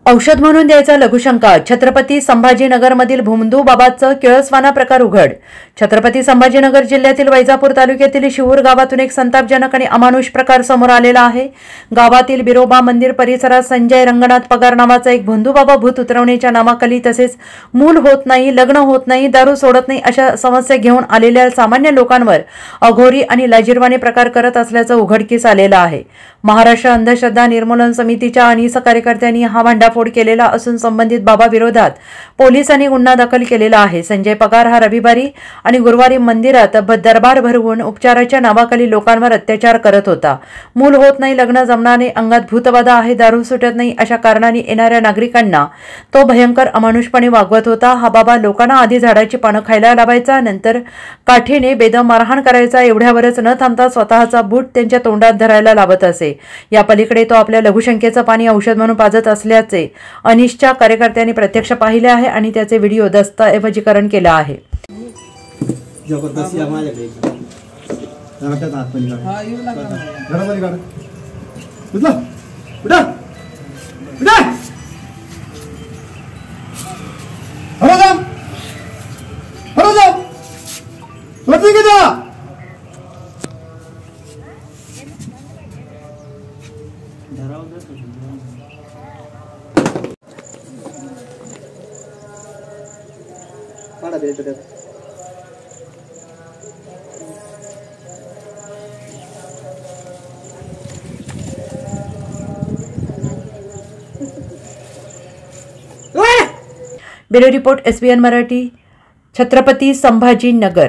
औषध म्हणून द्यायचा लघुशंका. छत्रपती संभाजीनगरमधील भोंदू बाबाचं किळसवाना प्रकार उघड. छत्रपती संभाजीनगर जिल्ह्यातील वैजापूर तालुक्यातील शिवूर गावातून एक संतापजनक आणि अमानुष प्रकार समोर आलेला आहे. गावातील बिरोबा मंदिर परिसरात संजय रंगनाथ पगार नावाचा एक भोंदू बाबा भूत उतरवण्याच्या नामाखाली तसेच मूल होत नाही, लग्न होत नाही, दारू सोडत नाही अशा समस्या घेऊन आलेल्या सामान्य लोकांवर अघोरी आणि लाजिरवाणी प्रकार करत असल्याचं उघडकीस आलेलं आहे. महाराष्ट्र अंधश्रद्धा निर्मूलन समितीच्या अनिस कार्यकर्त्यांनी हा भांडाफोड केलेला असून संबंधित बाबा विरोधात पोलिसांनी गुन्हा दाखल केलेला आहे. संजय पगार हा रविवारी आणि गुरुवारी मंदिरात दरबार भरवून उपचाराच्या नावाखाली लोकांवर अत्याचार करत होता. मूल होत नाही, लग्न जमणार नाही, अंगात भूतबाधा आहे, दारू सुटत नाही अशा कारणाने येणाऱ्या नागरिकांना तो भयंकर अमानुषपणे वागवत होता. हा बाबा लोकांना आधी झाडाची पानं खायला लावायचा, नंतर काठीने बेदम मारहाण करायचा. एवढ्यावरच न थांबता स्वतःचा बूट त्यांच्या तोंडात धरायला लावत असे. या पलीकडे तो आपल्या लघुशंकेचं पाणी औषध म्हणून पाजत असल्याचे अनिसच्या कार्यकर्त्यांनी प्रत्यक्ष पाहिले आहे आणि त्याचे व्हिडिओ दस्तऐवजीकरण केलं आहे. Bureau report SBN Marathi, Chhatrapati Sambhajinagar.